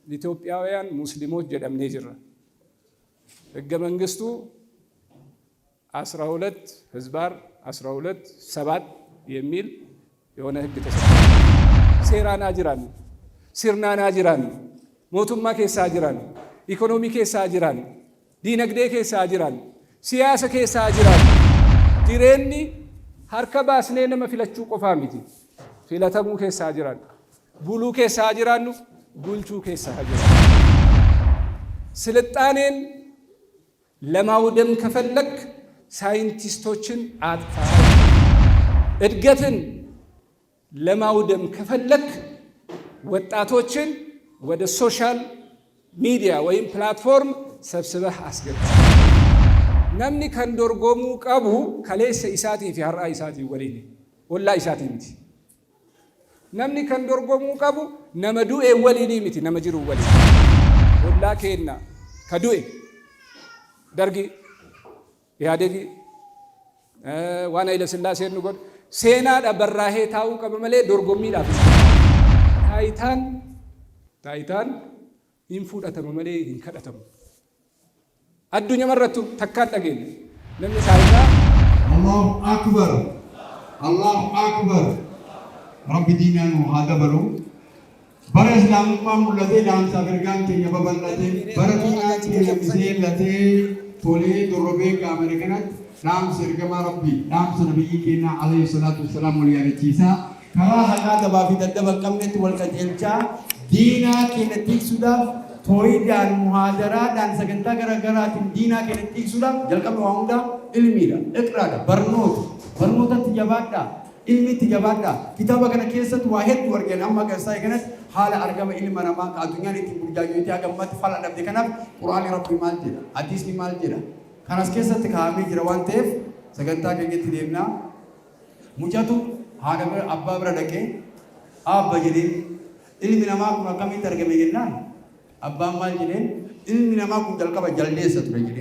ኢትዮጵያውያን ሙስሊሞች ጀደምኔ ጅራ ህገ መንግስቱ 12 ህዝባር 12 7 የሚል የሆነ ህግ ተሰጥቷል። ሴራና ጅራን ሲርናና ጅራን ሞቱማ ኬሳ ጅራን ኢኮኖሚ ኬሳ ጅራን ዲነግዴ ኬሳ ጅራን ሲያሰ ኬሳ ጅራን ጅሬኒ ሀርከ ባስኔ ነመ ፊለቹ ቆፋ ሚቲ ፊለተሙ ኬሳ ጅራን ቡሉ ኬሳ ጅራኑ ቡልቹ ኬሳ ጅራን ስልጣኔን ለማውደም ከፈለክ ሳይንቲስቶችን አጥፋ። እድገትን ለማውደም ከፈለክ ወጣቶችን ወደ ሶሻል ሚዲያ ወይም ፕላትፎርም ሰብስበህ አስገባ። ነምኒ ከንዶርጎሙ ቀቡ ከሌሰ ኢሳቲ ፊ ሀራ ኢሳቲ ወሊኒ ወላ ኢሳቲ ሚቲ ነምኒ ከንዶርጎሙ ቀቡ ነመዱኤ ወሊኒ ሚቲ ነመጅሩ ወሊኒ ወላ ኬና ከዱኤ ደርጊ ኢህአዴጊ ዋና ኢለስላሴ ንጎድ ሴና በራሄ ታው ቀበመሌ ዶርጎሚ ዳፍ ታይታን ኢንፉዳተመ መሌ ኢንከዳተመ አዱኛ መረቱ ተካን ደገኝ ለምን ታይታ አላሁ አክበር ረቢ ዲናኑ ሀደበሉ በረ እስላሙማ ሙለቴ ዳንሳ ገርጋንቴ የበበለቴ በረቲናት የምሴለቴ ቶሌ ዶሮቤ ከአሜሪካናት ዳምስ እርገማ ረቢ ዳምስ ነብይ ኬና አለይሂ ሰላቱ ወሰላም ወሊያለቺሳ ከራ ሀቃ ደባፊ ተደበቀምነት ወልቀጤልቻ ዲና ኬነቲክ ሱዳፍ ቶይዳን ሙሃደራ ዳን ሰገንታ ገረገራቲን ዲና ኬነቲክ ሱዳፍ ጀልቀም ዋንዳ ኢልሚዳ እቅራዳ በርኖተት ጀባዳ ኢልሚት ጀባዳ ኪታባ ከነ ኬሰት ዋሂድ ወርገን አማ ከሳይ ከነት ሐላ አርገመ ኢልማ ነማ አዱኛ ሊቲ ቡጃጆቲ አገመት ፈላ ደብደ ከናፍ ቁርአን ረቢ ማልጀዳ አዲስ ማልጀዳ ከናስ ኬሰት ካሜ ጅራዋን ተፍ ሰገንታ ከገት ዲና ሙጃቱ ሀደበ አባብረ ደቄ አበጀዲ ኢልሚ ነማ ከሚ ተርገመ ይናል አባ ማልጀደን ኢልሚ ነማ ኩ ጀልቀበ ጀልዴ ሰት ረጅዴ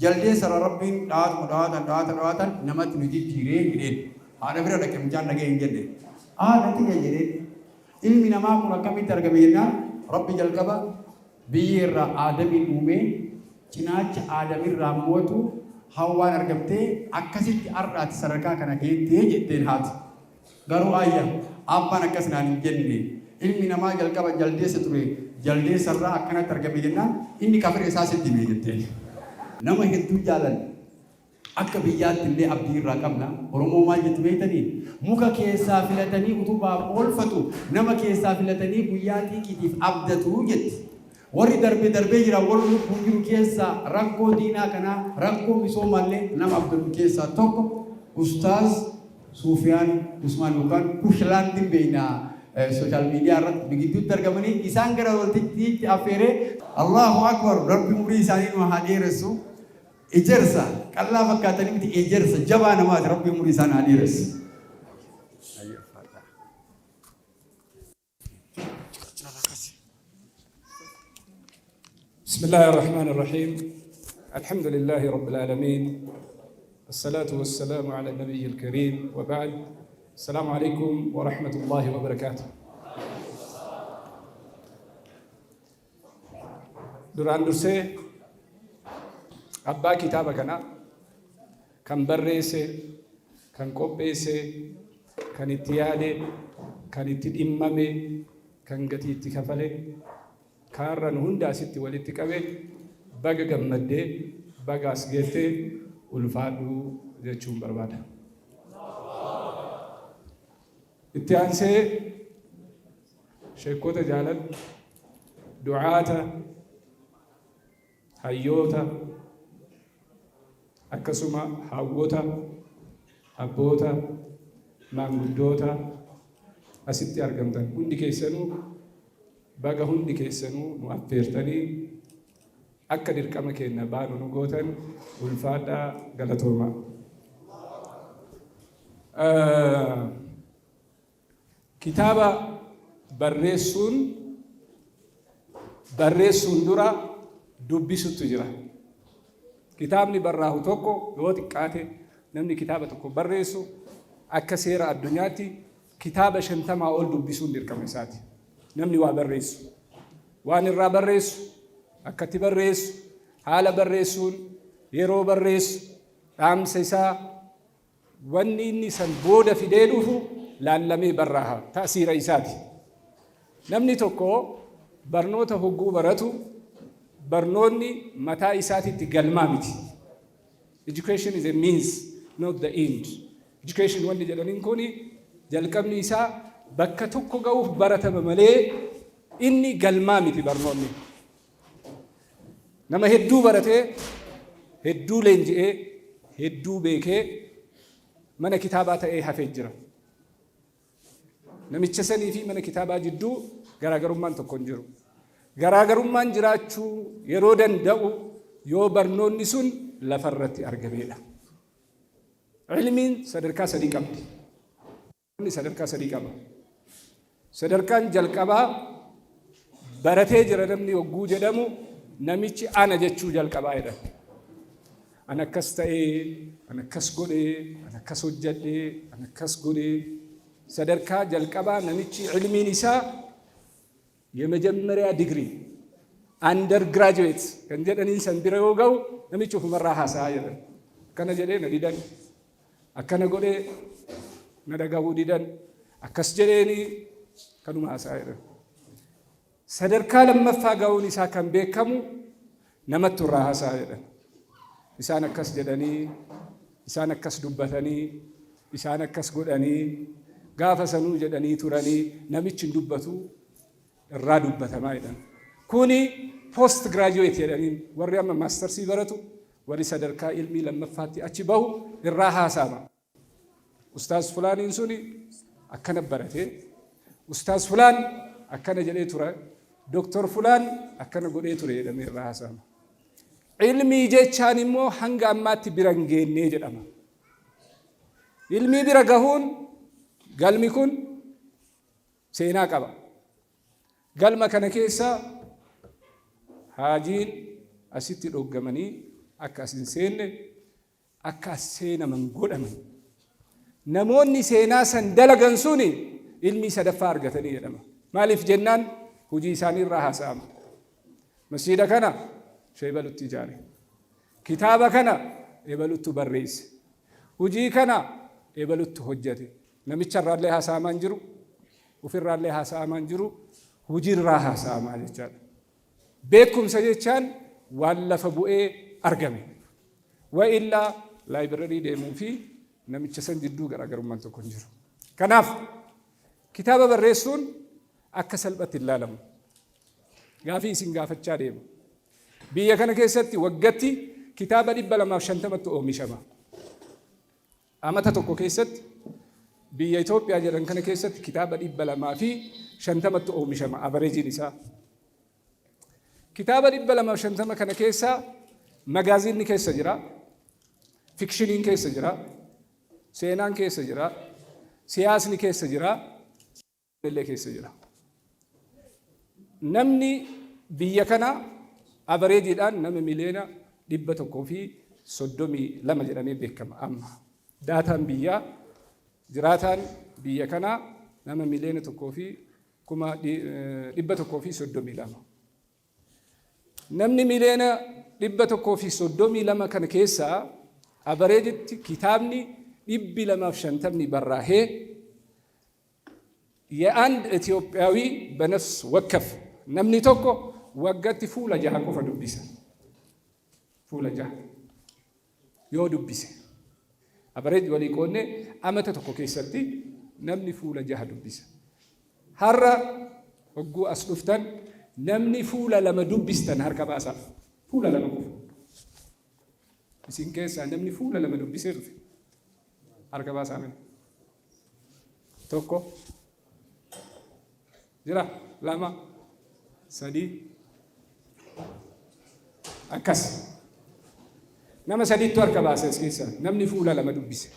ጀልዴ ሰረ ረቢን ዳት ነመት ንጂ ጂሬ ይዴን አደብረ ደቄ ምጃን ነገ እንጀደ ነቲ ይጀደ ኢልሚ ነማ ኩ ከሚ ተርገመ ይናል ረቢ ጀልቀበ ቢይራ አደሚ ኡሜ ጭናች አደሚ ራሞቱ ሐዋን አርገብቴ አከሲት አርዳት ሰረካ ከነ ጌቴ ጀቴን ሃት ገሩ አያ አባን አከስናን እንጀንዴ ኢልሚ ነማ ጀልቀበ ጀልዴ ሰጥሬ ጀልዴ ሰራ አከነ ተርገመ ይናል ኢኒ ከፍሬ ሳስት ዲሜ ነመ ሄዱ ጃለን አከ ብያት እንደ አብዲ ራቀምና ኦሮሞ ማጀት ቤተኒ ሙከ ኬሳ ፍለተኒ ኡቱባ ኦልፈቱ ነመ ኬሳ ፍለተኒ ጉያቲ ኪቲፍ አብደቱ ጀት ወሪ ደርቤ ጅራ ወሩ ኩንጅሩ ኬሳ ረኮ ዲና ከና ረኮ ሚሶማሌ ነመ አብዱ ኬሳ ቶኮ ኡስታዝ ሱፊያን ኡስማን ወካን ኩሽላንዲን በይና ሶሻል ሚዲያ ረት ቢግዱ ተርገመኒ ኢሳን ገረ ወልቲ አፌሬ አላሁ አክበር ረቢ ሙሪ ኢሳኒ ነው ሀዲረሱ ኢጀርሳ ቀላ ፈካተኒ ምት ኢጀርሳ ጀባ ነማት ረቢ ሙሪ ኢሳን ሀዲረስ بسم الله الرحمن الرحيم الحمد لله رب العالمين الصلاة والسلام على النبي الكريم وبعد السلام عليكم ورحمة الله وبركاته duraan dursee abbaa kitaaba kana kan barreesse kan qopheesse kan itti yaade kan itti dhimmame kan gatii itti kafale kaarran hunda asitti walitti qabe baga gammaddee baga as geettee ulfaadhu jechuun barbaada. itti aansee sheekota jaalal du'aata hayyoota akkasuma hawwota abboota maanguddoota asitti argamtan hundi keessanuu baga hundi keessanuu nu affeertanii akka dirqama keenya baanu nu gootan ulfaadhaa galatooma. kitaaba barreessuun dura dubbisutu jira. kitaabni barraahu tokko yoo xiqqaate namni kitaaba tokko barreessu akka seera addunyaatti kitaaba 50 ol dubbisuun dirqama isaati. namni waa barreessu waan irraa barreessu, akkatti barreessu, haala barreessuun, yeroo barreessu, dhaamsa isaa wanni inni san booda fidee dhufu laallamee barraa'a ta'asiira isaati. Namni tokko barnoota hogguu baratu barnoonni mataa isaatitti galmaa miti. Education is a means, not the end. Education wanni jedhaniin kuni jalqabni isaa bakka tokko ga'uuf baratama malee inni galmaa miti barnoonni. Nama hedduu baratee, hedduu leenji'ee, hedduu beekee mana kitaabaa ta'ee hafee jira. Namicha sanii fi mana kitaabaa jidduu garaagarummaan tokko hin jiru. Garaagarummaan jiraachuu yeroo danda'u yoo barnoonni sun lafarratti argameedha. Ilmiin sadarkaa sadii qabdi. Sadarkaa sadii qaba. Sadarkaan jalqabaa baratee jira namni hogguu jedhamu namichi ana jechuu jalqabaa jedhama. Ana akkas ta'ee, ana akkas godhee, ana akkas hojjedhee, ana akkas godhee. Sadarkaa jalqabaa namichi ilmiin isaa የመጀመሪያ ዲግሪ አንደር ግራጁዌት kan jedhaniin san bira yoo ga'u namichi ofumarraa haasa'a jedhan. Akkana jedhee na didan, akkana godhee na dhagahuu didan, akkas jedheeni kanuma haasa'a jedhan. Sadarkaa lammaffaa ga'uun isaa kan beekamu namatti irraa haasa'a jedhan. Isaan akkas jedhanii, isaan akkas dubbatanii, isaan akkas godhanii, gaafa sanuu jedhanii turanii namichi hin dubbatu irraa dubbatamaa jedhan. Kuni post graduate jedhaniin warri amma maastersii baratu warri sadarkaa ilmii lammaffaatti achi bahu irraa haasa'ama. Ustaaz fulaaniin suni akkana barate, ustaaz fulaan akkana jedhee ture, doktor fulaan akkana godhee ture jedhamee irraa haasa'ama. Ilmii jechaan immoo hanga ammaatti bira hin geennee jedhama. Ilmii bira gahuun galmi kun seenaa qaba. Galma kana keessa haajiin asitti dhoggamanii akka as hin seenne akka as seenaman godhaman. Namoonni seenaa san dalagan suni ilmii sadaffaa argatanii jedhama. Maaliif jennaan hojii isaanii irraa haasa'ama. Masjiida kana sheebalutti ijaare. Kitaaba kana eebalutti barreesse. Hojii kana eebalutti hojjete. Namicha irraallee haasa'amaa hin jiru, ofirraallee haasa'amaa hin jiru, hojiirraa haasa'amaa jechaadha. Beekumsa jechaan waan lafa bu'ee argame. Wa illaa laayibirarii deemuu fi namicha san jidduu garaagarummaan tokko hin jiru. Kanaaf kitaaba barreessuun akka salphatti hin ilaalamu. Gaafii isin gaafachaa deema. Biyya kana keessatti waggatti kitaaba 250tti oomishama. Amata tokko keessatti biyya Itoophiyaa jedhan kana keessatti kitaaba 250tti oomishama abareejiin isaa. Kitaaba 250 kana keessa magaaziinni keessa jira, fikshiniin keessa jira, seenaan keessa jira, siyaasni keessa jira, illee keessa jira. Namni biyya kana abareejiidhaan nama miliyoona 132 jedhamee beekama amma. Daataan biyyaa jiraataan biyya kanaa nama miliyoona 132. Namni miliyoona 132 kana keessaa abareejitti kitaabni 250 barraa'ee የአንድ ኢትዮጵያዊ በነፍስ ወከፍ namni tokko waggatti fuula 6 qofa dubbisa. Fuula 6 yoo dubbise abareeji walii qoodne amata tokko keessatti namni fuula 6 dubbisa. Har'a hogguu as dhuftan namni fuula 2 dubbistan harka baasaa. Fuula 2 qofa. Isin keessaa namni fuula 2 dubbisee dhufe harka baasaa. Tokko jira, 2, 3 akkas. Nama 3tu harka baasee as keessaa namni fuula 2 dubbise.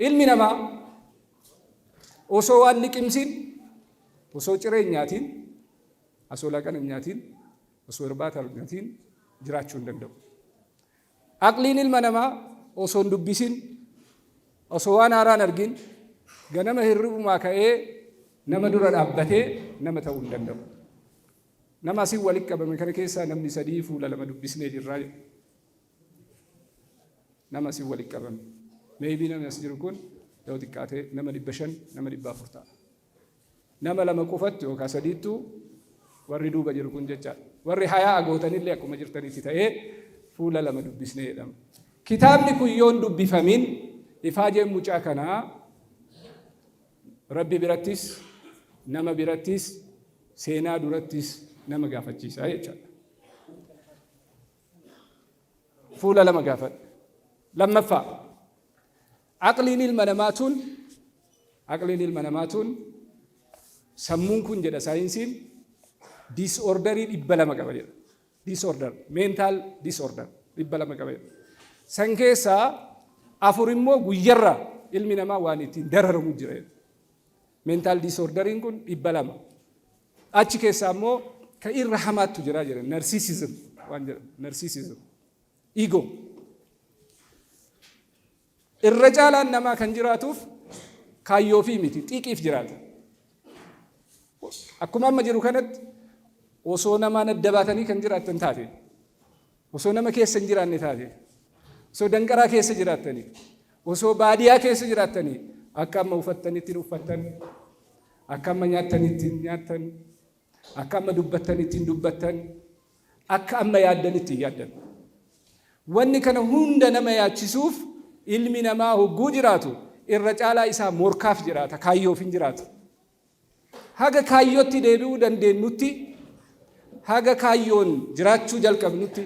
Ilmi namaa osoo waan liqimsiin, osoo ciree nyaatiin, osoo laaqana nyaatiin, osoo irbaata nyaatiin jiraachuu hin danda'u. Aqliin ilma namaa osoo hin dubbisin, osoo waan haaraan argin, ganama hirribumaa ka'ee nama dura dhaabbatee nama ta'uu hin danda'u. Nama asii walitti qabame kana keessaa namni sadii fuula lama dubbisnee jirraa. Nama asii walitti qabame. Meebii namni as jiru kun yoo xiqqaatee nama 500 nama 400 ta'a. Nama lama qofatti yookaan sadiittu warri duuba jiru kun jechaadha. Warri hayaa gootanillee akkuma jirtanitti ta'ee fuula lama dubbisnee jedhama. Kitaabni kun yoon dubbifamin ifaajeen mucaa kanaa Rabbi birattis nama birattis seenaa durattis nama gaafachiisaa jechaadha. Fuula lama gaafadha. Lammaffaa aqliin ilma namaatuun sammuun kun jedha saayinsiin disorderii 200 qaba jedha. Disorder, mental disorder 200 qaba jedha. San keessaa 4 immoo guyyarra ilmi namaa waan ittiin dararamu jira jedha. Mental disorderiin kun 200. Achi keessaa immoo ka irra hamaattu jira jedha. Narcissism waan jedha. Narcissism. Ego. Irra caalaan namaa kan jiraatuuf kaayyoo fi miti xiqiif jiraata. Akkuma amma jiru kanatti osoo namaan adda baatanii kan jiraattan taate, osoo nama keessa hin jiraanne taate, osoo danqaraa keessa jiraattanii, osoo baadiyaa keessa jiraattanii akka amma uffattanitti uffattan, akka amma nyaattanitti nyaattan, akka amma dubbattanitti dubbattan, akka amma yaaddanitti yaaddan. Wanni kana hunda nama yaachisuuf ilmi namaa hogguu jiraatu irra caalaa isaa morkaaf jiraata, kaayyoof hin jiraatu. Haga kaayyootti deebi'uu dandeenyutti, haga kaayyoon jiraachuu jalqabnutti,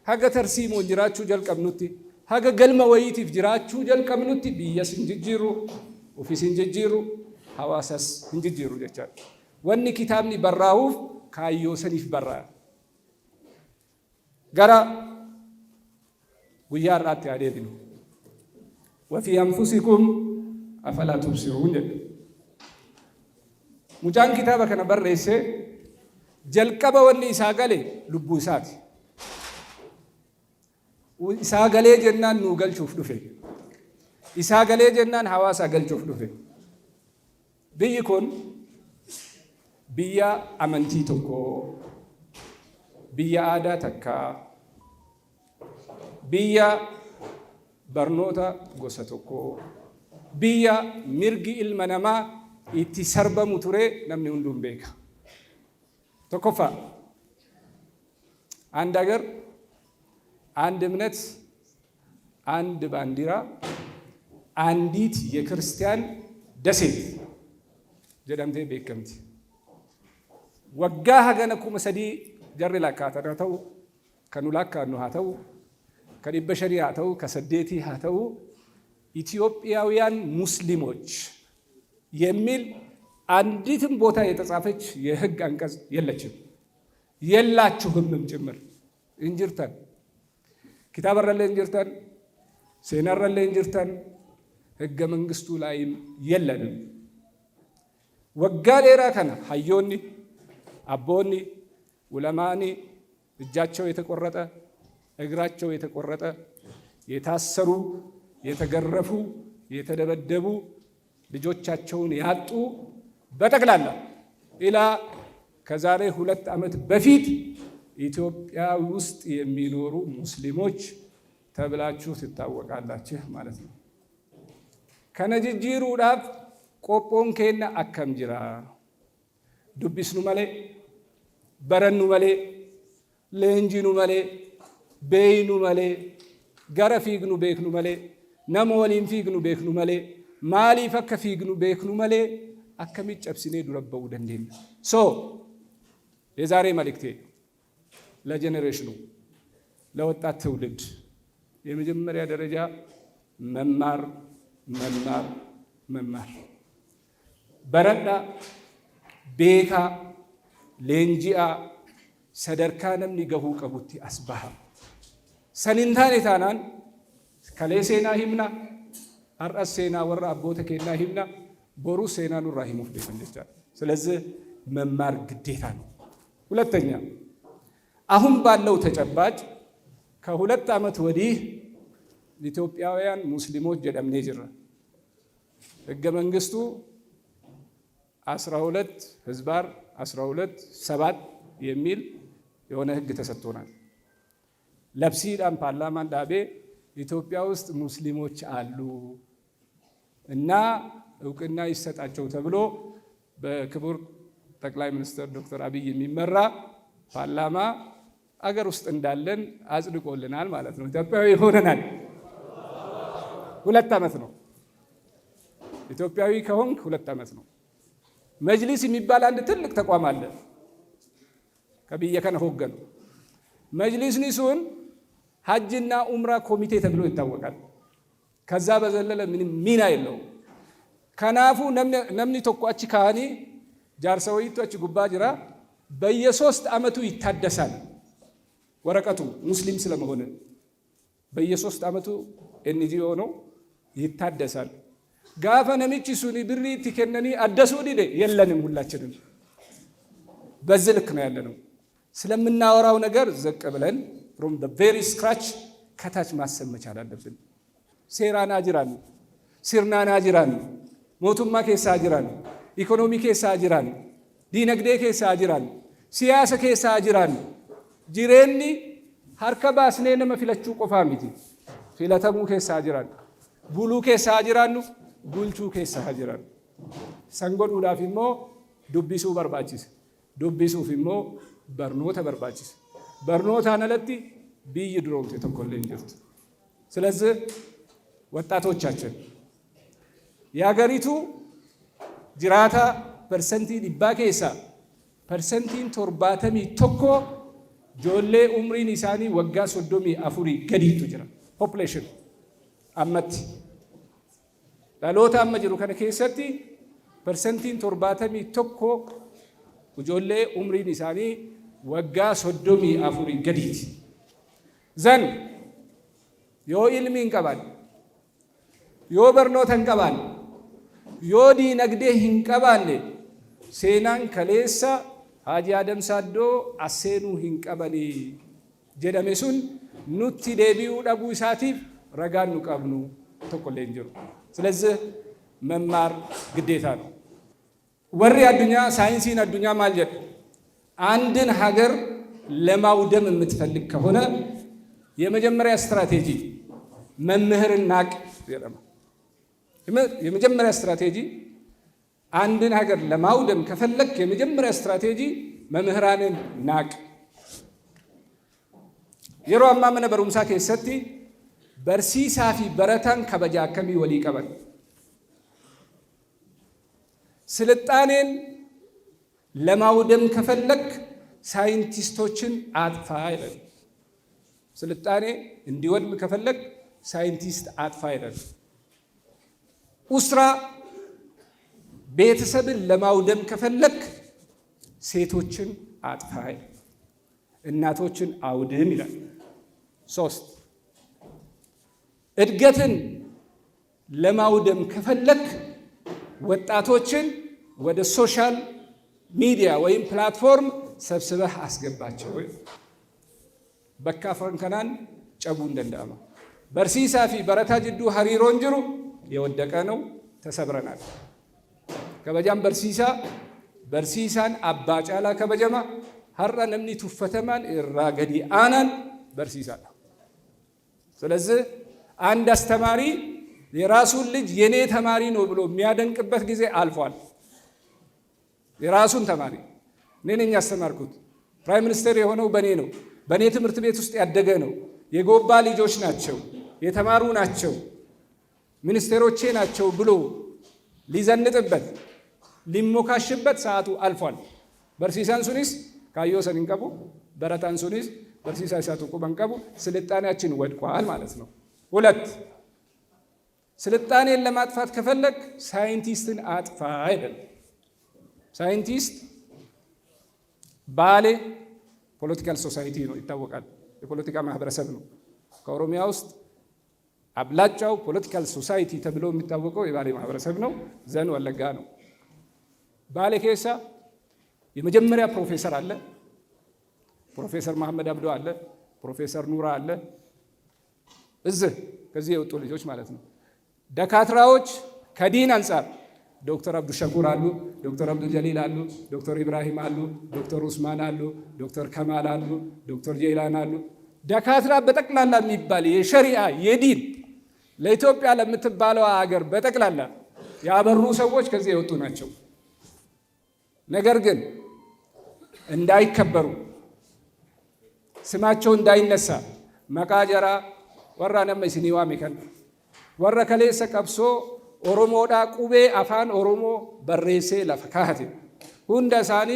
haga tarsiimoon jiraachuu jalqabnutti, haga galma wayiitiif jiraachuu jalqabnutti biyyas hin jijjiirru, ofis hin jijjiirru, hawaasas hin jijjiirru jechaadha. Wanni kitaabni barraa'uuf kaayyoo saniif barraa'a. Gara guyyaa har'aatti haa deebinu. Wafii anfusikum afalaa tubsiruun jedha. Mucaan kitaaba kana barreesse jalqaba wanni isaa gale lubbuu isaati. Isaa galee jennaan nuu galchuuf dhufe. Isaa galee jennaan hawaasaa galchuuf dhufe. Biyyi kun biyya amantii tokko, biyya aadaa takkaa, biyya barnoota gosa tokko, biyya mirgi ilma namaa itti sarbamu ture namni hunduu beeka. Tokkoffaa አንድ ሀገር፣ አንድ እምነት፣ አንድ ባንዲራ፣ አንዲት የክርስቲያን ደሴት ጀደምቴ ቤከምቲ ወጋ ሀገነ ኩመ ሰዲ ጀሪ ላካተና ተው ከኑ ላካኑ ሀተው ከዲበሸሪ ሀተው ከሰዴቲ ሀተው ኢትዮጵያውያን ሙስሊሞች የሚል አንዲትም ቦታ የተጻፈች የህግ አንቀጽ የለችም። የላችሁምም ጭምር እንጅርተን ኪታበረለ እንጅርተን ሴናረለ እንጅርተን ህገ መንግስቱ ላይም የለንም። ወጋ ዴራ ከነ ሀዮኒ አቦኒ ዑለማኒ እጃቸው የተቆረጠ እግራቸው የተቆረጠ የታሰሩ የተገረፉ የተደበደቡ ልጆቻቸውን ያጡ በጠቅላላ ኢላ ከዛሬ 2 ዓመት በፊት ኢትዮጵያ ውስጥ የሚኖሩ ሙስሊሞች ተብላችሁ ትታወቃላችሁ ማለት ነው። ከነጅጂሩ ዳፍ ቆጶን ከና አከም ጅራ ዱብስኑ መሌ በረኑ መሌ ለንጂኑ መሌ ቤይኑ መሌ ገረፊግኑ ቤክኑ መሌ ነሞሊን ፊግኑ ቤክኑ መሌ ማሊ ፈከ ፊግኑ ቤክኑ መሌ አከሚ ጨብሲኔ ዱረበው ደንዴን ሶ የዛሬ መልእክቴ ለጄኔሬሽኑ ለወጣት ትውልድ የመጀመሪያ ደረጃ መማር መማር መማር በረዳ ቤካ ሌንጂአ ሰደርካ ነምኒ ገሁ ቀቡቲ አስባሃ ሰኒንታን የታናን ከሌሴና ሂምና አርአስ ሴና ወራ አቦተ ኬና ሂምና ቦሩ ሴና ኑራ ሂሙፍ ደፈንደቻ ስለዚህ መማር ግዴታ ነው። ሁለተኛ አሁን ባለው ተጨባጭ ከ2 ዓመት ወዲህ ኢትዮጵያውያን ሙስሊሞች ጀደምኔ ጅራ ህገ መንግስቱ 12/12/7 የሚል የሆነ ህግ ተሰጥቶናል። ለብሲዳን ፓርላማን ዳቤ ኢትዮጵያ ውስጥ ሙስሊሞች አሉ እና እውቅና ይሰጣቸው ተብሎ በክቡር ጠቅላይ ሚኒስትር ዶክተር አብይ የሚመራ ፓርላማ አገር ውስጥ እንዳለን አጽድቆልናል ማለት ነው። ኢትዮጵያዊ ሆነናል። 2 ዓመት ነው። ኢትዮጵያዊ ከሆንክ 2 ዓመት ነው። መጅሊስ የሚባል አንድ ትልቅ ተቋም አለ። ከብየ ከነ ሆገን መጅሊስ ኒሱን ሐጅና ኡምራ ኮሚቴ ተብሎ ይታወቃል። ከዛ በዘለለ ምንም ሚና የለውም። ከናፉ ነምኒ ተቋች ካኒ ጃርሰውይቱ አች ጉባ ጅራ በየ3 ዓመቱ ይታደሳል። ወረቀቱ ሙስሊም ስለመሆነ በየ3 ዓመቱ ኤንጂኦ ነው ይታደሳል። ጋፈ ነሚቺ ሱኒ ብሪ ትከነኒ አደሱ ዲደ የለንም። ሁላችንም በዚህ ልክ ነው ያለነው። ስለምናወራው ነገር ዘቅ ብለን from the very scratch ከታች ማሰብ መቻል አለብን። ሴራና ጅራን ሲርናና ጅራን ሞቱማ ኬሳ ጅራን ኢኮኖሚ ኬሳ ጅራን ዲነግዴ ኬሳ ጅራን ሲያሰ ኬሳ ጅራን ጅሬኒ ሀርከ ባስኔ ነመ ፊለቹ ቆፋ ሚቲ ፊለተሙ ኬሳ ጅራን ቡሉ ኬሳ ጅራኑ ቡልቹ ኬሳ ጅራን ሰንጎን ኡዳፊሞ ዱቢሱ በርባቺስ ዱቢሱፍ ኢሞ በርኖተ በርባቺስ በርኖታ ነለቲ ቢይ ድሮምት የተኮለ እንጀት። ስለዚህ ወጣቶቻችን የሀገሪቱ ጅራታ ፐርሰንቲ ዲባ ኬሳ ፐርሰንቲን 71 ጆሌ ኡምሪን ኢሳኒ ወጋ 34 ገዲቱ ጅራ ፖፑሌሽን አመት ዳሎታ አመጅሩ ከነ ኬሰቲ ፐርሰንቲን 71 ጆሌ ኡምሪን ኢሳኒ ወጋ 34 ገዲት ዘን ዮ ኢልሚን ቀባል ዮ በርኖተን ቀባል ዮ ዲነግዴ ሂንቀባል ሴናን ከሌሳ ሀጂ አደም ሳዶ አሴኑ ሂንቀበኒ ጀደሜ ሱን ኑቲ ዴቢኡ ደቡ ኢሳቲፍ ረጋኑ ቀብኑ ተቆሌ እንጀሩ። ስለዚህ መማር ግዴታ ነው። ወሪ አዱኛ ሳይንሲን አዱኛ ማልጀት አንድን ሀገር ለማውደም የምትፈልግ ከሆነ የመጀመሪያ ስትራቴጂ መምህርን ናቅ። የመጀመሪያ ስትራቴጂ አንድን ሀገር ለማውደም ከፈለክ የመጀመሪያ ስትራቴጂ መምህራንን ናቅ። የሮ አማመነ በሩምሳ ከሰቲ በርሲሳፊ በረታን ከበጃ ከሚ ወሊ ቀበል ስልጣኔን ለማውደም ከፈለክ ሳይንቲስቶችን አጥፋ ይላል። ስልጣኔ እንዲወድም ከፈለክ ሳይንቲስት አጥፋ ይላል። ኡስራ ቤተሰብን ለማውደም ከፈለክ ሴቶችን አጥፋ ይላል። እናቶችን አውድም ይላል። 3 እድገትን ለማውደም ከፈለክ ወጣቶችን ወደ ሶሻል ሚዲያ ወይም ፕላትፎርም ሰብስበህ አስገባቸው። በካ ፈንከናን ጨቡ እንደንዳማ በርሲሳፊ በረታ ጅዱ ሀሪሮን ጅሩ የወደቀ ነው። ተሰብረናል። ከበጃም በርሲሳን አባጫላ ከበጀማ ሀራ ነምኒ ቱፈተማን እራገዲ አናን በርሲሳ ነው። ስለዚህ አንድ አስተማሪ የራሱን ልጅ የኔ ተማሪ ነው ብሎ የሚያደንቅበት ጊዜ አልፏል። የራሱን ተማሪ እኔ ነኝ ያስተማርኩት፣ ፕራይም ሚኒስተር የሆነው በኔ ነው፣ በኔ ትምህርት ቤት ውስጥ ያደገ ነው፣ የጎባ ልጆች ናቸው፣ የተማሩ ናቸው፣ ሚኒስቴሮቼ ናቸው ብሎ ሊዘንጥበት ሊሞካሽበት ሰዓቱ አልፏል። በርሲሳን ሱኒስ ካዮ ሰንንቀቡ በረታን ሱኒስ በርሲሳ ሳቱ ቁበንቀቡ ስልጣኔያችን ወድቋል ማለት ነው። 2 ስልጣኔን ለማጥፋት ከፈለክ ሳይንቲስትን አጥፋ አይደል? ሳይንቲስት ባሌ ፖለቲካል ሶሳይቲ ነው ይታወቃል። የፖለቲካ ማህበረሰብ ነው። ከኦሮሚያ ውስጥ አብላጫው ፖለቲካል ሶሳይቲ ተብሎ የሚታወቀው የባሌ ማህበረሰብ ነው። ዘን ወለጋ ነው። ባሌ ኬሳ የመጀመሪያ ፕሮፌሰር አለ። ፕሮፌሰር መሐመድ አብዶ አለ። ፕሮፌሰር ኑራ አለ። ከዚህ የወጡ ልጆች ማለት ነው። ደካትራዎች ከዲን አንጻር ዶክተር አብዱ ሸኩር አሉ፣ ዶክተር አብዱ ጀሊል አሉ፣ ዶክተር ኢብራሂም አሉ፣ ዶክተር ኡስማን አሉ፣ ዶክተር ከማል አሉ፣ ዶክተር ጀይላን አሉ። ደካትራ በጠቅላላ የሚባል የሸሪዓ የዲን ለኢትዮጵያ ለምትባለው ሀገር በጠቅላላ ያበሩ ሰዎች ከዚህ የወጡ ናቸው። ነገር ግን እንዳይከበሩ ስማቸው እንዳይነሳ መቃጀራ ወራ ነመ ሲኒዋ ሚከን ወራ ከሌሰ ቀብሶ ኦሮሞዳ ቁቤ አፋን ኦሮሞ በሬሴ ለፈካቴ ሁንደ ሳኒ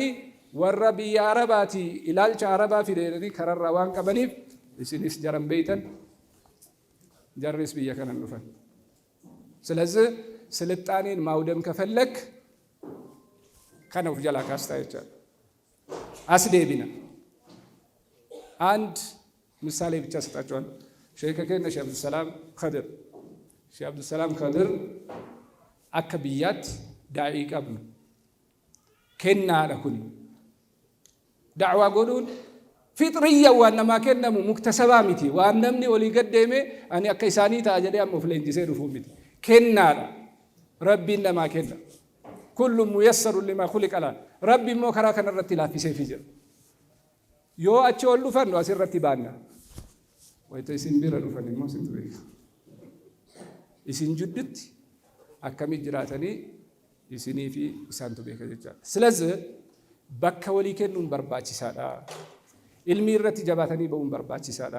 ወራ ቢያ አረባቲ ኢላልቻ አረባ ፊደኒ ከረራ ዋን ቀበኒፍ እስኒስ ጀረም በይተን ጀርስ ብያ ከነንፈን። ስለዚህ ስልጣኔን ማውደም ከፈለክ ከነው ጀላ ካስታይቻል አስዴቢና አንድ ምሳሌ ብቻ ሰጣቸዋል። ሼክ ከነ ሼህ አብዱሰላም ኸድር ሼህ አብዱሰላም ኸድር አከብያት ዳዒ ቀብሉ ከና ለኩን ዳዕዋ ጎዱን ፊጥርያ ዋነማ ከነሙ ሙክተሰባ ሚቲ ዋነምኒ ወሊ ገደሜ አኒ አከይሳኒ ታጀለ አምፍለኝ ዲሴ ዱፉሚቲ ከና ረቢ ነማ ከና ኩሉ ሙየሰሩ ሊማ ኹሊቀ ላ ረቢ ሞ ከራ ከነረት ላፊሴ ፊጅር ዮ አቸ ወሉ ፈን ነው አሲረቲ ባና ወይቶ ሲምቢረ ዱፈን ሞ ሲንቱ ኢሲን ጁድት አከሚ ጅራተኒ ኢሲኒ ፊ ኢሳንቱ በከጀቻ። ስለዚህ በከ ወሊ ከኑን በርባቺሳዳ ኢልሚ ረቲ ጀባተኒ በኡን በርባቺሳዳ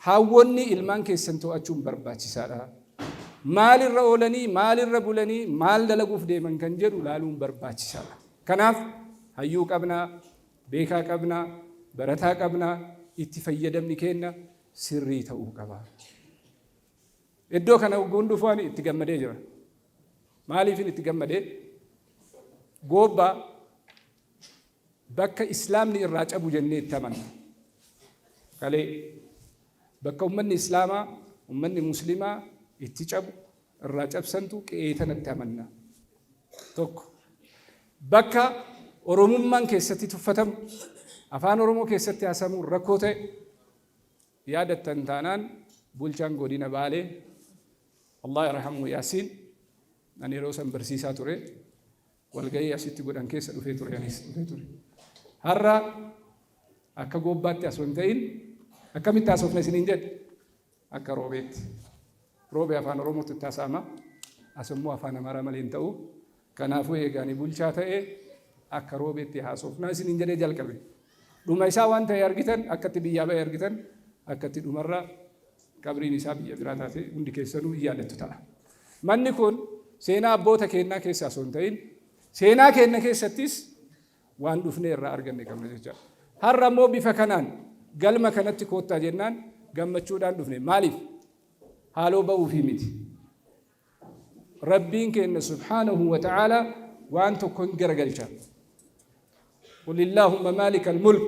ሃወኒ ኢልማን ከሰንቶ አቹን በርባቺሳዳ ማል ረኦለኒ ማል ረቡለኒ ማል ደለጉፍ ደመን ከንጀሩ ላሉን በርባቺሳዳ። ከናፍ ሀዩ ቀብና ቤካ ቀብና በረታ ቀብና ኢትፈየደምኒ ከና ስሪ ተኡ ቀባ እዶ ከነው ጎንዱፋኒ ኢትገመደ ጀራ ማሊፊን ኢትገመደ ጎባ በከ ኢስላምኒ ኢራጨቡ ጀኔ ተመን ከሌ በከ ኡመኒ ኢስላማ ኡመኒ ሙስሊማ ኢትጨቡ ኢራጨብ ሰንቱ ቄተነ ተመና ቶክ በከ ኦሮሙማን ከሰቲ ተፈተም አፋን ኦሮሞ ከሰቲ ያሰሙ ረኮተ ያደተን ታናን ቡልቻን ጎዲነ ባሌ አላህ ይርሐሙ ያሲን አኔ ሮሰን በርሲሳ ቱሬ ወልገይ ያሲቲ ጎዳን ከሰ ዱፌ ቱሬ ያኒስ ዱፌ ቱሬ ሀራ አከ ጎባት ያሶንተይን አከሚታ ሶፍነ ሲንጀት አከ ሮቤት ሮቤ አፋን ኦሮሞ ተታሳማ አሰሙ አፋን አማራ መሌንተው ከናፉ የጋኒ ቡልቻ ተኤ አከ ሮቤት ያሶፍና ሲንጀደ ጃልቀበ ዱማይሳ ዋንተ ያርጊተን አከቲ ቢያበ ያርጊተን አከቲ ዱመራ ቀብሪን ኢሳ ቢያ ግራታቴ ሁንዲ ከሰኑ ይያለቱታ ማን ኩን ሴና አቦተ ከና ከሳ ሶንተይን ሴና ከነ ከሰቲስ ዋን ዱፍኔ ራ አርገነ ከመጀቻ ሀራሞ ቢፈከናን ገልመ ከነቲ ኮታ ጀናን ገመቹ ዳን ዱፍኔ ማሊፍ ሃሎ በው ፊሚት ረቢን ከነ ሱብሓነሁ ወተዓላ ዋንቶ ኮንገረገልቻ قل اللهم مالك الملك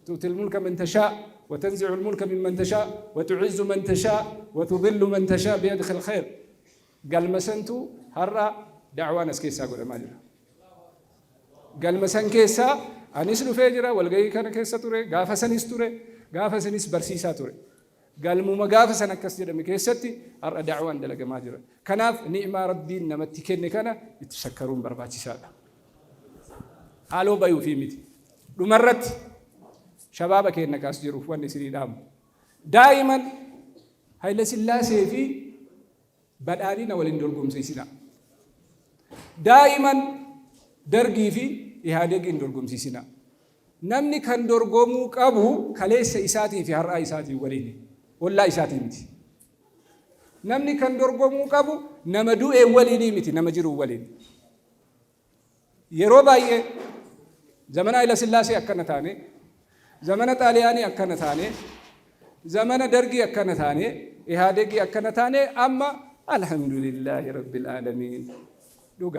تؤتي الملك من تشاء وتنزع الملك ممن تشاء وتعز من تشاء وتذل من تشاء بيدك الخير قال مسنتو هرا دعوة نسكيسا قول ماجرا قال مسن كيسا أنسلو فيجرا والغي كان كيسا توري غافا سنس توري غافا سنس برسيسا توري قال مما غافا سنكس جرا مكيستي هرا دعوة ندلق ماجرا كناف نعمة ربين نمتكين كان يتشكرون برباتي سادا አሎ ባዩ ፊሚቲ ዱመረት ሸባበ ከነ ካስጀሩ ወን ሲሪዳም ዳይመን ኃይለ ሥላሴ ፊ በዳሪና ወልን ዶርጎም ሲሲና ዳይመን ደርጊ ፊ ኢህአዴግ ዶርጎም ሲሲና ነምኒ ከን ዶርጎሙ ቀቡ ከሌሰ ኢሳቲ ፊ ሀራ ኢሳቲ ወሊኒ ወላ ኢሳቲ ሚቲ ነምኒ ከን ዶርጎሙ ቀቡ ነመዱ ወሊኒ ሚቲ ነመጅሩ ወሊኒ የሮባዬ ዘመነ ኃይለ ሥላሴ አከነታኔ ዘመነ ጣሊያኒ አከነታኔ ዘመነ ደርጊ አከነታኔ ኢህአዴግ አከነታኔ አማ አልሐምዱሊላህ ረቢል ዓለሚን ዱጋ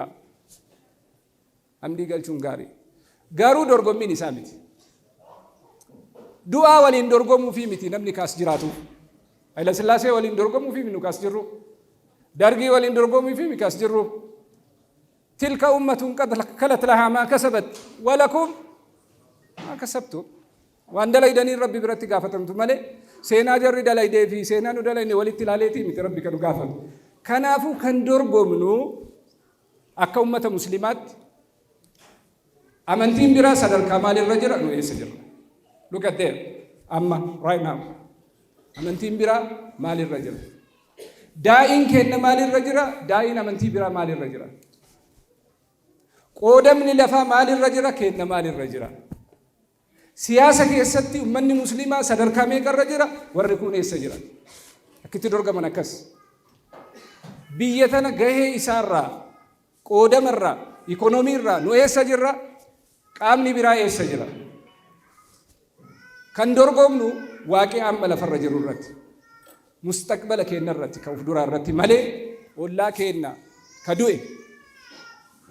አምዲ ገልቹን ጋሪ ጋሩ ዶርጎሚን ኢሳሚቲ ዱአ ወሊን ዶርጎሙ ፊሚቲ ነምኒ ካስጅራቱ ኃይለ ሥላሴ ወሊን ዶርጎሙ ፊሚኑ ካስጅሩ ደርጊ ወሊን ዶርጎሙ ፊሚ ካስጅሩ تلك أمة قد خلت لها ما كسبت ولكم ما كسبتم وان دلي دني ربي برتي غافتم تملي سينا جري دلي دي في سينا ندلي ولي تلاليتي مت ربي كانوا غافل كنافو كندور غومنو akka ummata muslimaatti amantiin biraa sadarkaa maalirra jira nu eessa jirra? Look at there. Amma right now amantiin biraa maalirra jira? Daa'iin kenna maalirra jira? Daa'iin amantii biraa maalirra jira? Qoodamni lafaa maalirra jira? Kenna maalirra jira? Siyaasa keessatti ummanni muslimaa sadarkaa meeqarra jira? Warri kun eessa jira? Akkitti dorgaman akkas. Biyya tana gahee isaarraa, qoodamarraa, ikoonomiirraa nu eessa jirra? Qaamni biraa eessa jira? Kan dorgomnu waaqii amma lafarra jiru irratti, mustaqbala keenya irratti, ka uf duraa irratti malee ollaa keenya ka du'e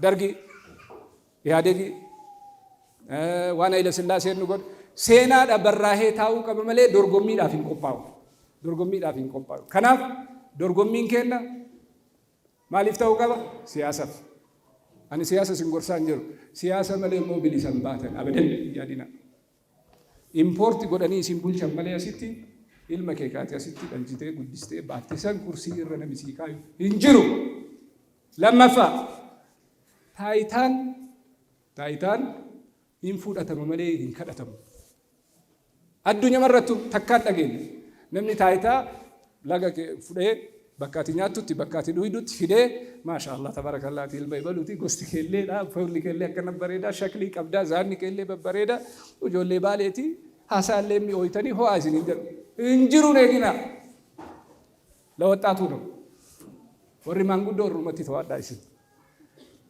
dargi yaadegi waan Hayila Sillaaseen nu godhu seenaadha barraahee taa'uu qaba malee dorgommiidhaaf hin qophaa'u. Dorgommiidhaaf hin qophaa'u. Kanaaf dorgommiin keenya maaliif ta'uu qaba? Siyaasaaf. Ani siyaasa sin gorsaa hin jiru. Siyaasa malee immoo bilisan baatan abadan yaadina. Impoorti godhanii isin bulchan malee asitti ilma kee kaatee asitti dhalchitee guddistee baattee san kursii irra namni sii kaayu hin jiru. Lammaffaa taayitaan hin fudhatamu malee hin kadhatamu. Addunyaa marrattu takkaan dhageenya. Namni taayitaa laga fudhee bakka ati nyaattutti bakka ati dhuyidutti fidee maashaallah tabarakallah ilma ibaluuti gosti keelleedha fuulli keellee akkana bareeda shaklii qabdaa zaanni keellee babbareeda ijoollee baaleeti haasaallee mi'ooytanii ho'aa isin hin jiru neegina ለወጣቱ ነው warri maanguddoo orrumatti ተዋdaa isin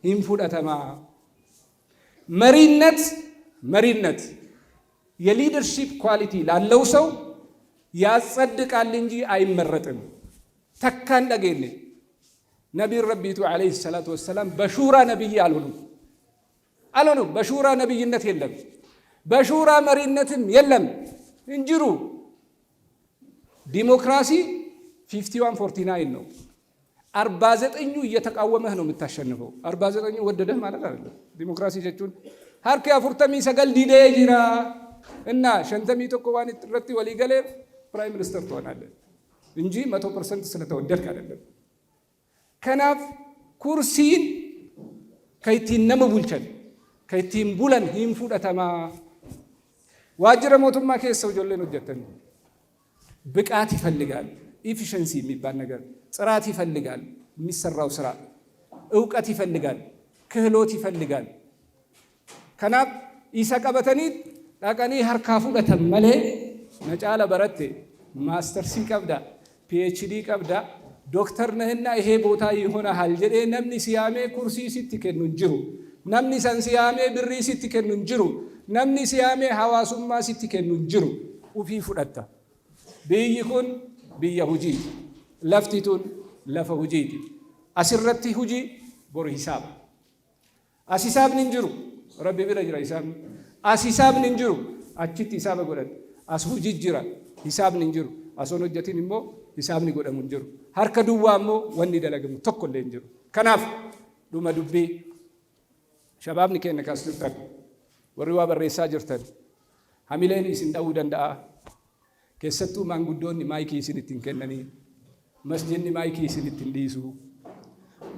hin fudhatamaa መሪነት የሊደርሺፕ ኳሊቲ ላለው ሰው ያጸድቃል እንጂ አይመረጥም። ተካን ደገኔ ነብይ ረቢቱ አለይሂ ሰላቱ ወሰለም በሹራ ነብይ አልሆኑም። በሹራ ነብይነት የለም፣ በሹራ መሪነትም የለም። እንጅሩ ዲሞክራሲ 5149 ነው። 49ኙ እየተቃወመህ ነው የምታሸንፈው። 49ኙ ወደደህ ማለት አይደለም። ዲሞክራሲ ጀቹን harki 49 ዲዴ ጅራ እና ሸንተሚ ተቆዋን ጥረቲ ወሊገለ ፕራይም ሚኒስተር ትሆናለህ እንጂ 100% ስለተወደድክ አይደለም። ከናፍ ኩርሲን ከይቲን ነመቡልቸን ከይቲን ቡለን ሂንፉደተማ ዋጅረ ሞቱማ ከሰው ጆሌን ወጀተን ብቃት ይፈልጋል። ኢፊሸንሲ የሚባል ነገር ጽራት ይፈልጋል። የሚሰራው ስራ ዕውቀት ይፈልጋል፣ ክህሎት ይፈልጋል። ከናፍ ይሰቀበተኒ ዳቀኒ harkaa fudhatan malee ነጫለ በረቴ ማስተርሲ ቀብዳ ፒኤችዲ ቀብዳ ዶክተር ነህና ይሄ ቦታ ይሆናል ጀዴ ነምኒ ሲያሜ ኩርሲ ሲትከኑ እንጅሩ ነምኒ ሰንሲያሜ ብሪ ሲትከኑ እንጅሩ ነምኒ ሲያሜ ሐዋሱማ ሲትከኑ እንጅሩ ኡፊ ፍደታ በይኩን ብየ ሁጂ ለፍቲቱን ለፈ ሁጂቲ አስረቲ ሁጂ ቦር ሂሳብ አሲሳብ እንጅሩ ረቢ ቢራ ጅራ ሂሳብ አሲሳብ እንጅሩ አቺቲ ሂሳብ ጎደን አስ ሁጂ ጅራ ሂሳብ እንጅሩ አሶን ወጀቲን እሞ ሂሳብ ንጎደሙ እንጅሩ harka duwwaa immoo wanni dalagamu tokko illee hin jiru. Kanaaf dhuma dubbii shabaabni keenya kaas jirtan warri waa barreessaa jirtan hamileen isin dha'uu danda'a. Keessattuu maanguddoonni maayikii isin ittiin kennanii masjidni maayikii isin ittiin dhiisu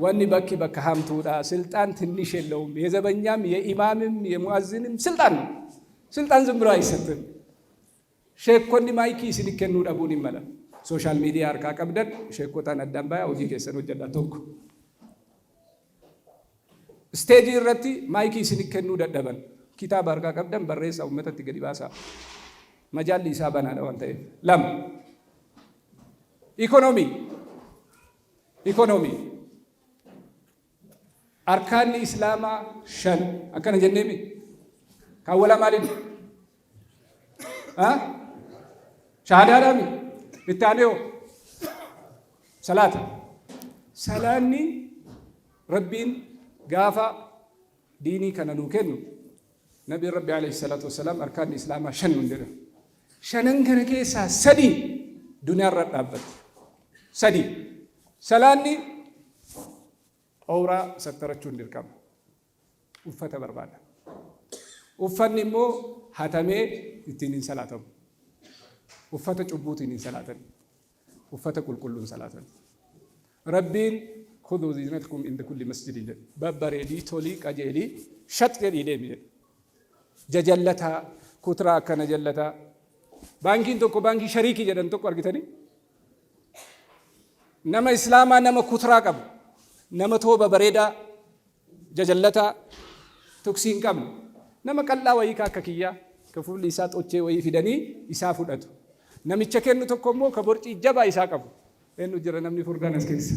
wanni bakka hamtuudha. ስልጣን ትንሽ የለውም። የዘበኛም የኢማምም የሙአዝንም ስልጣን ነው። ስልጣን ዝም ብሎ አይሰጥም። ሼኮኒ ማይኪ isin kennuu dhabuun hin mala. Social media harkaa qabdan sheekotaan addaan bayaa hojii keessan hojjedhaa tokko. Steejii irratti maayikii isin kennuu dadhaban kitaaba harkaa qabdan barreessaa uummatatti gadi baasaa. Majaalli isaa banaadha waan ta'eef. Lama ikoonoomii arkaanni islaamaa 5 akkana jenneemi kaawwala maaliin shahaadaadhaami بالتالي سلاني ربين قافا ديني كان نوكنو نبي ربي عليه الصلاة والسلام أركان الإسلام شن من دره شنن كان كيسا سدي دنيا الرابط سدي سلاني أورا سترچون دركم وفتا بربادا وفني مو حتمي التنين سلاتهم uffata cubbuutiin hin salaatan uffata qulqulluun salaatan rabbiin ኩዙ ዚነተኩም ኢንደ ኩሊ መስጂድ ይላል። በበሬዲ ቶሊ ቀጀሊ ሸጥ ጀዲ ደም ጀጀለታ ኩትራ ከነጀለታ ባንኪን tokko ባንኪ ሸሪኪ jedhan tokko argitani nama islaamaa nama kuturaa qabu nama tooba bareedaa jajallataa tuksiin qabne nama qal'aa wayii akka kiyyaa ka fuulli isaa xochee wayii fidanii isaa fudhatu namicha kennu tokko immoo ka borcii jabaa isaa qabu eenyu jira namni furdaan as keessa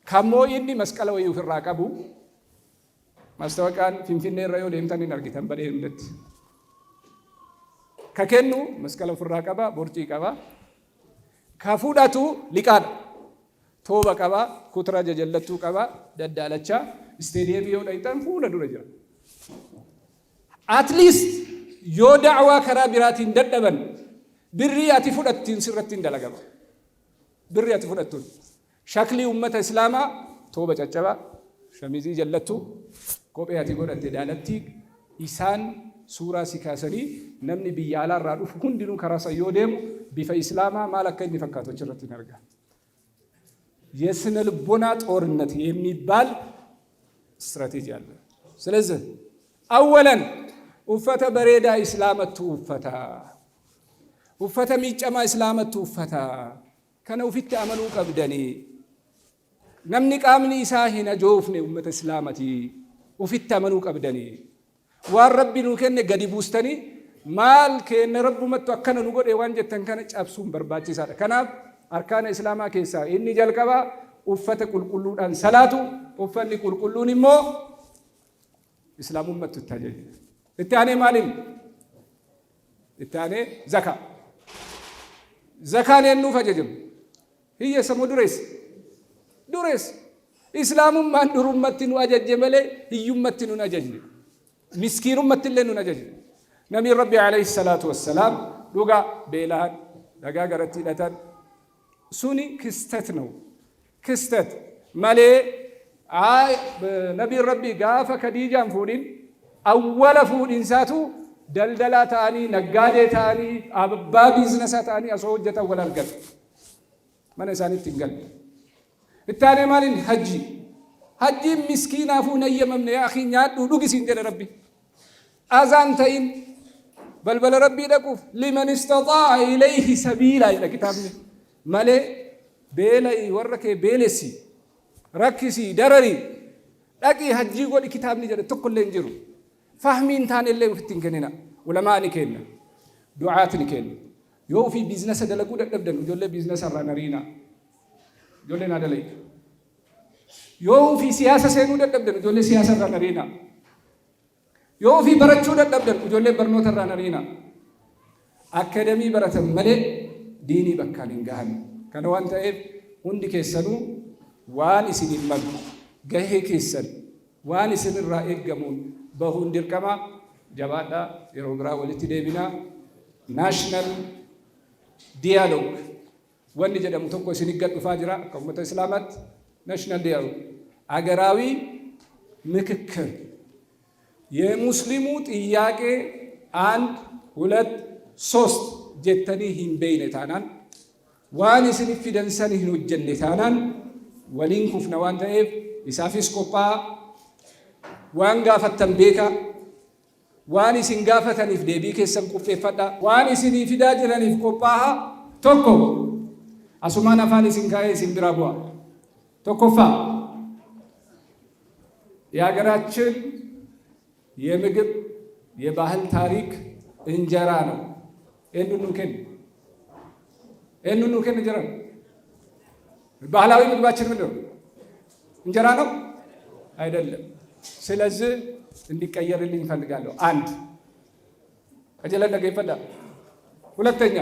kammoo inni masqala wayii ofirraa qabu maastawaqaan finfinnee irra yoo deemtan hin argitan badee hundatti ka kennu masqala ofirraa qaba borcii qaba ka fudhatu liqaadha tooba qaba kuturaa jajallattuu qaba daddaalachaa isteediyeemii yoo dhaytan fuula dura jira at least yoo da'waa karaa biraatiin dadhaban birrii ati fudhattiin sirratti hin dalagama birrii ati fudhattuun shaklii ummata islaamaa tooba caccabaa shamizii jallattuu kophee ati godhatte daalatti isaan suuraa si kaasanii namni biyya alaarraa dhufu hundinuu karaa san yoo deemu bifa islaamaa maal akka inni fakkaatu achirratti hin argaa የስነ ልቦና ጦርነት የሚባል ስትራቴጂ አለ። ስለዚህ አወለን ኡፈተ በሬዳ እስላመቱ ኡፈተ ሚጨማ እስላመቱ ኡፈታ ከነው ፊት አመሉ ቀብደኒ ነምኒ ቃምኒ ኢሳሂነ ጆፍኔ ኡመተ እስላመቲ ኡፊት አመሉ ቀብደኒ ወረብኑ ከነ ገዲ ቡስተኒ ማል ከነ ረቡ መጥቶ አከነ ንጎዴ ዋንጀተን ከነ ጫብሱን በርባቺ ሳደ ከናብ أركان الإسلام كيسا إني جلكبا أفت كل أن صلاة أفني كل نمو إسلام أمة التاجج الثاني مالين الثاني زكاة لأنه فججم هي سمو درس إسلام ما ندر أمة أجج ملي هي أمة أجج مسكين أمة لأنه أجج نبي ربي عليه الصلاة والسلام لغا بيلان لغا قرتيلتان سوني كستتنو كستت مالي نبي ربي قافة كديجا فودين أول فودين ساتو دلدلا تاني نقادة تاني أبا بيزنسة تاني أصوجة ولا القل من إساني تنقل التاني مالين حجي مسكينة فون أيام يا أخي نادو لقسين جل ربي أذان تين بل ربي لكف لمن استطاع إليه سبيلا إلى كتابنا مالي بيلي وركي بيلسي ركسي درري لكي حجي قولي كتاب نجر تقل لنجرو فهمين تاني اللي وفتين كننا علماء نكينا دعاة نكينا يو في بيزنس دلقو دقدن جولي بيزنس الرانرينا جولي نادلي يو في سياسة سينو دقدن جولي سياسة الرانرينا يو في برچو دقدن جولي برنوت الرانرينا أكاديمي براتم مالي ديني بكالين جهان كانوا أنت هندي كيسانو وان يسين المج جهه كيسان وان يسين الرائد جمون بهندير كما جبادا يروغرا ولتديبنا national dialogue وان جدا متوقع سنيجات بفاجرة كمت إسلامات national dialogue أجراوي مككر يمسلموت إياك عند ولد صوت جتني هم بين تانان وان سنف في دنسان هنو الجنة تانان ولين كفنا وان تايف يسافيس كوبا وان غافت تنبيكا وان سن غافت نف ديبيك سن كوفي فدا وان سن في داجر نف كوبا توكو اسمانا فاني سن كاي سن برابوا توكوفا يا غراچن የምግብ የባህል ታሪክ እንጀራ ነው ኤንኑ ከን እንጀራ ባህላዊ ምግባችን ምንድነው? እንጀራ ነው አይደለም። ስለዚህ እንዲቀየርልኝ እፈልጋለሁ። አንድ ከጀለ ነገ ይፈዳ። ሁለተኛ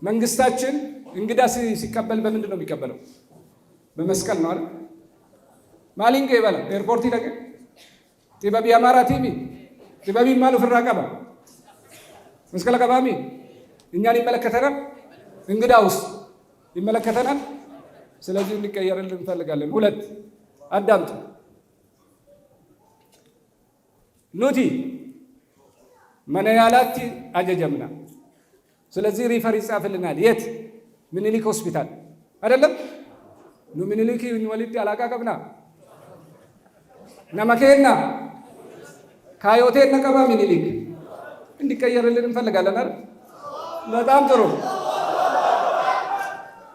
መንግስታችን እንግዳ ሲቀበል በምንድን ነው የሚቀበለው? በመስቀል ነው አይደል? ማሊንገ ይበላ ኤርፖርት ይደቀ ጥበብ ያማራቲሚ ጥበብ ማሉ ፍራቀባ መስቀል ቀባሚ እኛን ይመለከተናል፣ እንግዳ ውስጥ ይመለከተናል። ስለዚህ እንዲቀየርልን እንፈልጋለን። ሁለት አዳምጡ። ኑቲ መነያላቲ አጀጀምና ስለዚህ ሪፈር ይጻፍልናል። የት? ምኒልክ ሆስፒታል አይደለም? nu Minilikii walitti alaqaa qabna nama kenna kaayooteen qaba Minilik እንዲቀየርልን እንፈልጋለን አይደል? በጣም ጥሩ።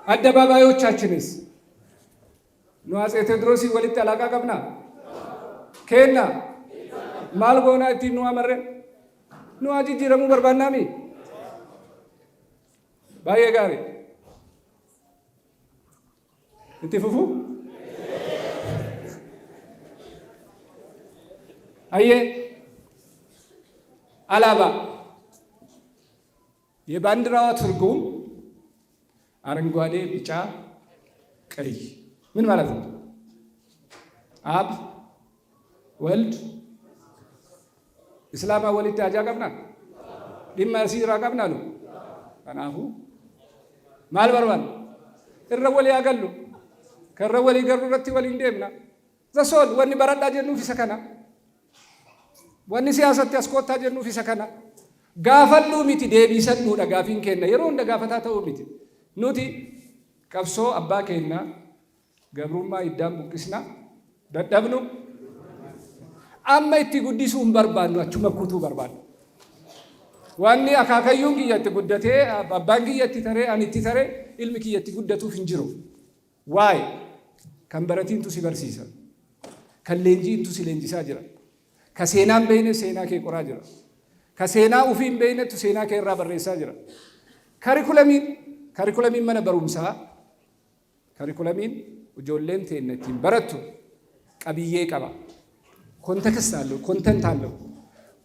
አደባባዮቻችንስ nu አፄ ቴዎድሮስ ወሊtti alaqaa qabna kenna maal goona ittiin nu amarre nu jijjiiramuu barbaannaami baay'ee gaarii itti fufu ayyee አላባ የባንዲራዋ ትርጉም አረንጓዴ፣ ቢጫ፣ ቀይ ምን ማለት ነው? አብ ወልድ እስላማ ወሊት አጃ ቀብና ዲማ ሲራ ቀብና ነው አናሁ ማልበርባን እረወል ያገሉ ከረወል ይገሩረት ወሊ እንደምና ዘሶል ወኒ በረዳ ጀኑ ፊሰከና ወኒ ሲያሰት ያስቆታ ጀኑ ፊሰከና ጋፈሉ ሚቲ ዴቢሰኑ ደጋፊን ከነ የሮ እንደ ጋፈታ ተው ሚቲ ኑቲ ቀብሶ አባ ከና ገብሩማ ይዳም ቡቅስና ደደብኑ አማይቲ ጉዲሱን በርባኑ አቹ መኩቱ በርባኑ ዋኒ አካከዩን ግየት ጉደቴ አባን ግየት ተሬ አንቲ ተሬ ኢልሚ ግየት ጉደቱ ፍንጅሩ ዋይ ከንበረቲንቱ ሲበርሲሰ ከሌንጂንቱ ሲሌንጂሳ ጅራ ከሴናም በይነ ሴና ከ ቆራ ጅራ ከሴና ኡፊን በይነ ቱ ሴና ከራ በሬሳ ጅራ ካሪኩለሚን መነበሩምሳ ካሪኩለሚን ጆሌን ተነቲን በረቱ ቀብዬ ቀባ ኮንቴክስት አለው ኮንተንት አለው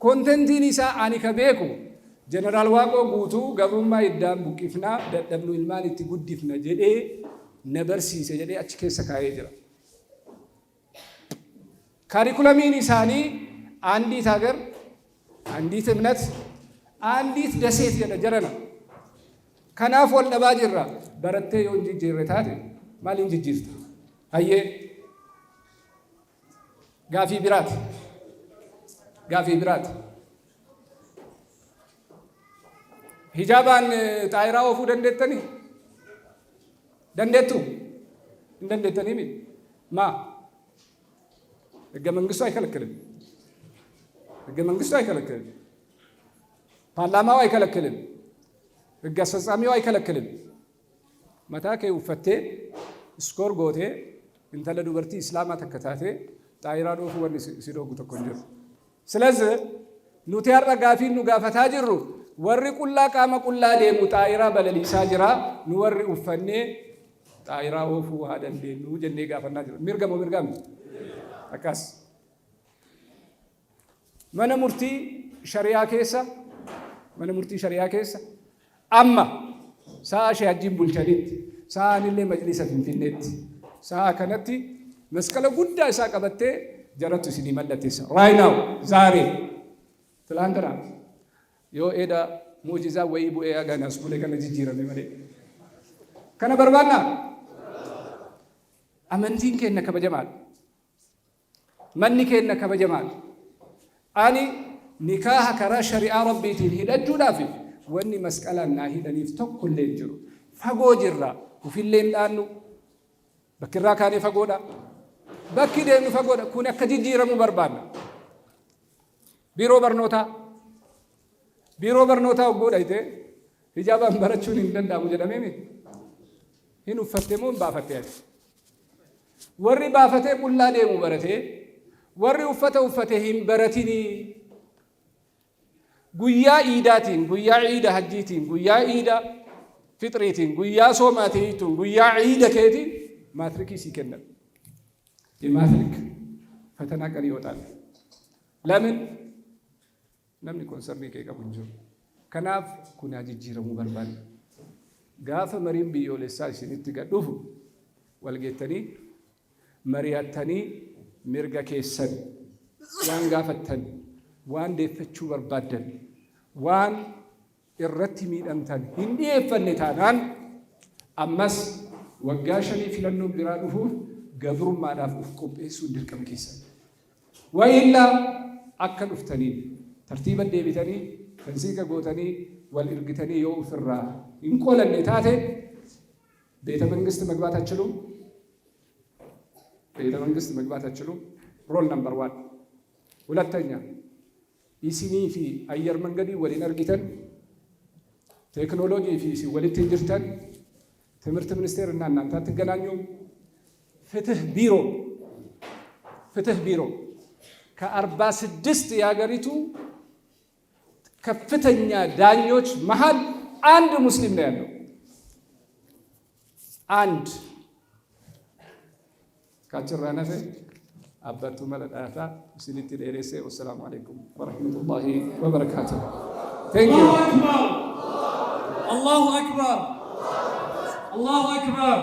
ኮንተንቲን ኢሳ አኒ ከቤኩ ጀነራል ዋቆ ጉቱ ገብሩማ ይዳም ቡቂፍና ደደብኑ ኢልማን እቲ ጉዲፍና ጀዴ ነበርሲሰ ጀዴ አች ከሰ ካዬ ጅራ ካሪኩለሚን ኢሳኒ አንዲት ሀገር አንዲት እምነት አንዲት ደሴት ጀረና ከናፍ ወልደባ ጅራ በረቴ የወንጂ ጅረታት ማሊን ጅጅርት አየ ጋፊ ቢራት ሂጃባን ጣይራ ወፉ ደንደተኒ ደንደቱ እንደንደተኒ ማ ህገ መንግስቱ አይከለክልም። ህገ መንግስቱ አይከለክልም። ፓርላማው አይከለክልም። ህገ አስፈጻሚው አይከለክልም። መታከ ውፈቴ ስኮር ጎቴ እንተለ ዱበርቲ እስላማ ተከታቴ ጣይራ ዶፉ ወን ሲዶጉ ተኮንጀ ስለዚህ ኑቲ ያረጋፊን ኑ ጋፈታ ጅሩ ወሪ ቁላ ቃመ ቁላ ደሙ ጣይራ በለሊሳ ጅራ ኑ ወሪ ውፈኔ ጣይራ ወፉ አደንዴ ኑ ጀኔ ጋፈና ጅሩ ሚርገም አካስ መነ ሙርቲ ሸሪያ ኬሳ አማ ሳሺ አጂን ቡልቸዲት ሳኒሌ መጅሊስ ፊንፊኔት ሳ ከነቲ መስቀለ ጉዳ ሳ ቀበቴ ጀረቱ ሲዲ መለቴስ ራይ ናው ዛሬ ትላንትና ዮ ኤዳ ሙጂዛ ወይ ቡኤ ያጋናስ ቡሌ ከነጂ ጂረም ይመለ ከነ በርባና አመንቲን ከነ ከበጀማል መንኒ ከነ ከበጀማል አኒ ኒካህ ከራ ሸሪዓ ረቢቲን ሂደጁ ዳፊ ወኒ መስቀላና ሂደኒፍ ተኩል ጅሩ ፈጎ ጅራ ወፊሌን ዳኑ በክራ ካኔ ፈጎዳ በኪ ደኑ ፈጎዳ ኩን ከጂጂረሙ በርባና ቢሮ በርኖታ ጎዳይቴ ሂጃባን በረቹን እንደንዳሙ ጀደሜ ሂኑ ፈቴሙን ባፈቴ ወሪ ባፈቴ ቁላ ደሙ በረቴ ወሪ ውፈተ ሂም በረቲኒ ጉያ ኢዳቲን ጉያ ኢዳ ሐጂቲን ጉያ ኢዳ ፍጥሪቲን ጉያ ሶማቲቱን ጉያ ኢዳ ከቲን ማትሪክ ሲከነል የማትሪክ ፈተና ቀን ይወጣል። ለምን ኮንሰርን ከቀቡንጆ ከናፍ ኩና ጅጅረሙ በርባን ጋፈ መሪም ቢዮለሳ ሲኒት ገዱፉ ወልጌተኒ መሪያተኒ ሚርጋ ኬሰን ዋን ጋፈተን ዋን ደፈቹ በርባደን ዋን irratti miidhamtan hindi eeffannetaadhaan ammas waggaa 5 filannoon biraa dhufuuf gabrummaadhaaf uf qopheessuu dirqama keessa wayilla akka dhuftanii tartiiba deebitanii tansiika gootanii wal irgitanii yoo ofirraa hin qolanne taate ቤተ መንግስት መግባት አትችሉም። ቤተ መንግስት መግባት አይችሉም። ሮል ነምበር 1 ሁለተኛ ኢሲኒ ፊ አየር መንገዲ ወሊን አርጊተን ቴክኖሎጂ ፊ ሲወልት እንጅርተን ትምህርት ሚኒስቴር እና እናንተ አትገናኙ። ፍትህ ቢሮ ከ46 የሀገሪቱ ከፍተኛ ዳኞች መሃል አንድ ሙስሊም ነው ያለው። አንድ ካጭራነፈ አባቱ መለጣታ ስሊት ደረሰ። ወሰላሙ አለይኩም ወራህመቱላሂ ወበረካቱሁ። ቴንክ ዩ። አላሁ አክበር አላሁ አክበር።